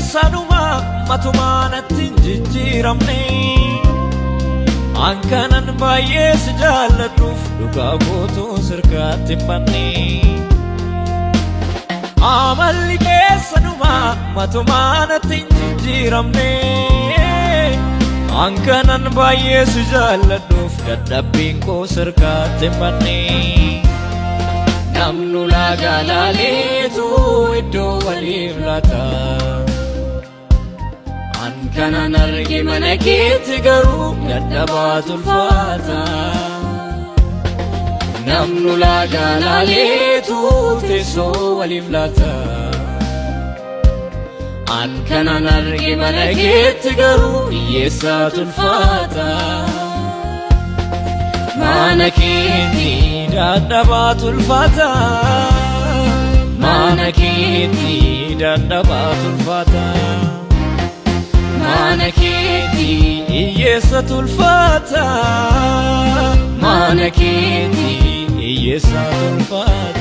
keessanuma matumaanatti jijjiiramne ankanan baay'ee si jaalladhuuf dhugaa guutuu sirkaatti hin banne amalli keessanuma matumaanatti jijjiiramne ankanan baay'ee si jaalladhuuf dadhabbiin koo sirkaatti hin banne namnu laagaa laaleetu iddoo waliif laata ankanan arge mana keetti garuu dadhabaatu ulfaata namnu laagaa laaleetu teessoo waliif laata ankanan arge mana keetti garuu hiyyeessaatu ulfaata mana keetti dadhabaatu ulfaata mana keetti dadhabaatu ulfaata mana keetti hiyyeessatu ulfaata mana keetti hiyyeessatu ulfaata